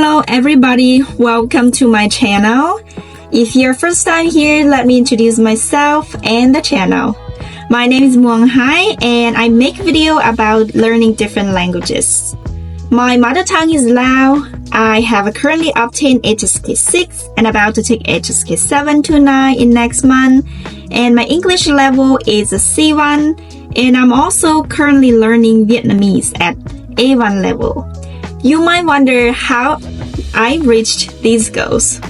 Hello everybody, welcome to my channel. If you're first time here, let me introduce myself and the channel. My name is Muang Hai and I make video about learning different languages. My mother tongue is Lao. I have currently obtained HSK 6 and about to take HSK 7 to 9 in next month. And my English level is a C1 and I'm also currently learning Vietnamese at A1 level. You might wonder how I reached these goals.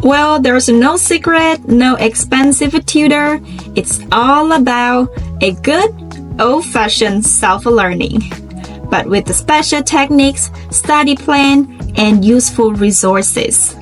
Well, there's no secret, no expensive tutor. It's all about a good old-fashioned self-learning, but with the special techniques, study plan, and useful resources.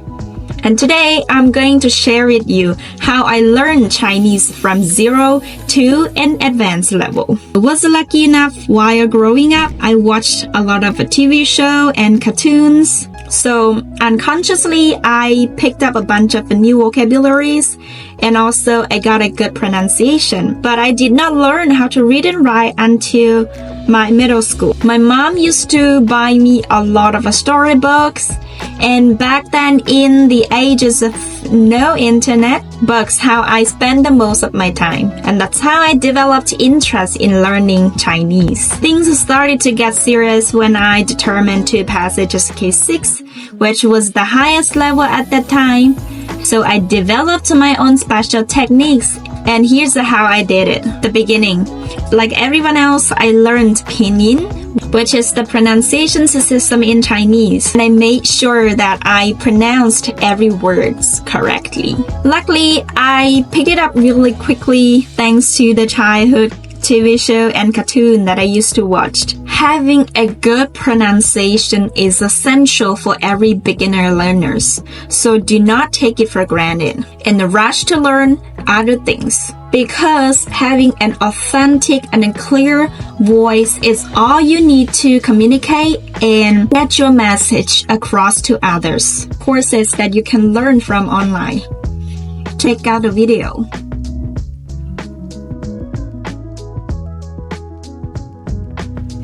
And today, I'm going to share with you how I learned Chinese from zero to an advanced level. I was lucky enough while growing up, I watched a lot of TV shows and cartoons. So unconsciously, I picked up a bunch of new vocabularies and also I got a good pronunciation. But I did not learn how to read and write until my middle school. My mom used to buy me a lot of storybooks. And back then, in the ages of no internet, books how I spend the most of my time. And that's how I developed interest in learning Chinese. Things started to get serious when I determined to pass HSK 6, which was the highest level at that time. So I developed my own special techniques. And here's how I did it. The beginning. Like everyone else, I learned Pinyin, which is the pronunciation system in Chinese. And I made sure that I pronounced every word correctly. Luckily, I picked it up really quickly thanks to the childhood TV show and cartoon that I used to watch. Having a good pronunciation is essential for every beginner learners, so do not take it for granted and rush to learn other things. Because having an authentic and clear voice is all you need to communicate and get your message across to others. Courses that you can learn from online. Check out the video.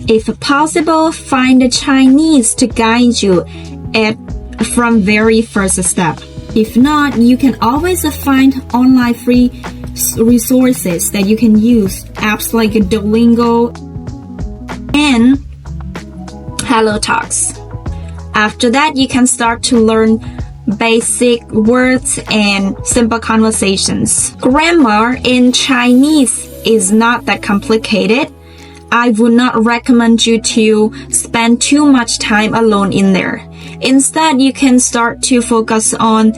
If possible, find a Chinese to guide you from very first step. If not, you can always find online free resources that you can use, apps like Duolingo and Hello Talks. After that, you can start to learn basic words and simple conversations. Grammar in Chinese is not that complicated. I would not recommend you to spend too much time alone in there. Instead, you can start to focus on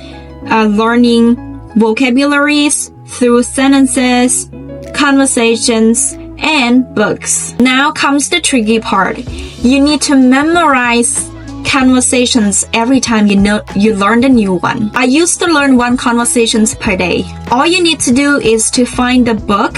learning vocabularies through sentences, conversations, and books. Now comes the tricky part. You need to memorize conversations every time you learn a new one. I used to learn one conversations per day. All you need to do is to find a book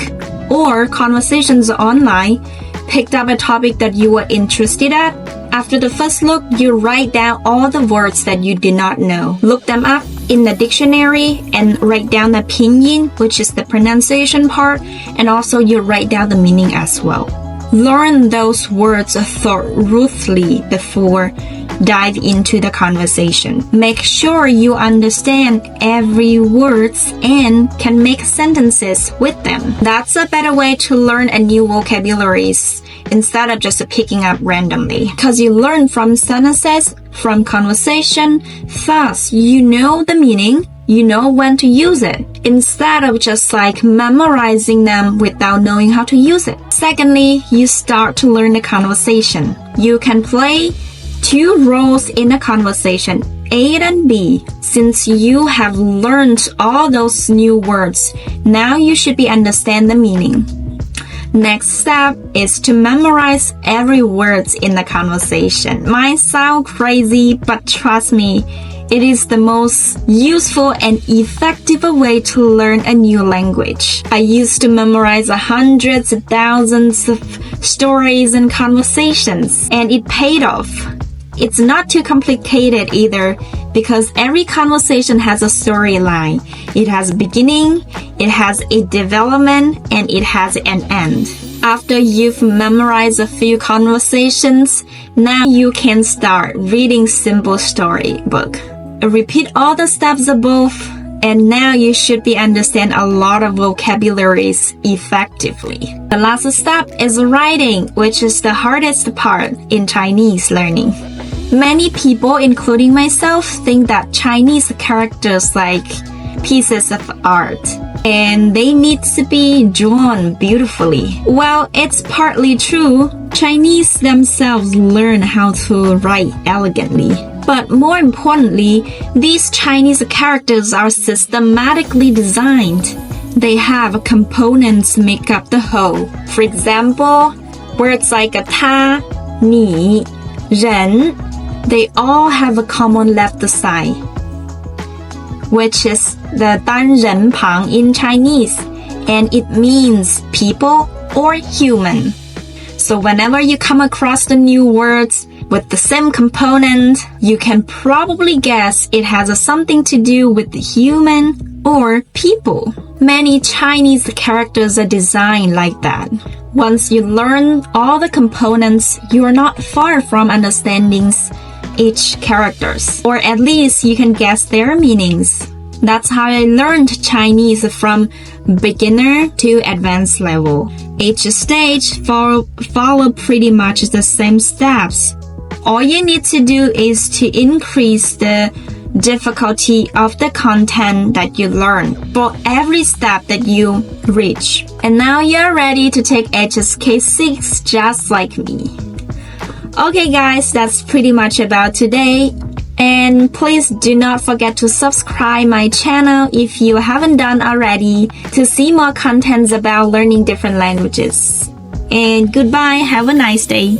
or conversations online, picked up a topic that you were interested at. After the first look, you write down all the words that you did not know. Look them up in the dictionary and write down the Pinyin, which is the pronunciation part, and also you write down the meaning as well. Learn those words thoroughly before dive into the conversation. Make sure you understand every word and can make sentences with them. That's a better way to learn a new vocabularies instead of just picking up randomly. Because you learn from sentences, from conversation, thus you know the meaning, you know when to use it, instead of just like memorizing them without knowing how to use it. Secondly, you start to learn the conversation. You can play two roles in a conversation, A and B. Since you have learned all those new words, now you should be understand the meaning. Next step is to memorize every word in the conversation. Might sound crazy, but trust me, it is the most useful and effective way to learn a new language. I used to memorize hundreds of thousands of stories and conversations, and it paid off. It's not too complicated either because every conversation has a storyline. It has a beginning, it has a development, and it has an end. After you've memorized a few conversations, now you can start reading simple storybook. Repeat all the steps above, and now you should be understand a lot of vocabularies effectively. The last step is writing, which is the hardest part in Chinese learning. Many people, including myself, think that Chinese characters like pieces of art, and they need to be drawn beautifully. Well, it's partly true. Chinese themselves learn how to write elegantly. But more importantly, these Chinese characters are systematically designed. They have components make up the whole. For example, words like 他, 你, 人, they all have a common left side, which is the 单人旁 in Chinese, and it means people or human. So whenever you come across the new words with the same component, you can probably guess it has something to do with the human or people. Many Chinese characters are designed like that. Once you learn all the components, you are not far from understanding each characters, or at least you can guess their meanings. That's how I learned Chinese from beginner to advanced level. Each stage follow pretty much the same steps. All you need to do is to increase the difficulty of the content that you learn for every step that you reach. And now you're ready to take HSK 6 just like me. Okay guys, that's pretty much about today. And please do not forget to subscribe my channel if you haven't done already to see more contents about learning different languages. And goodbye, have a nice day.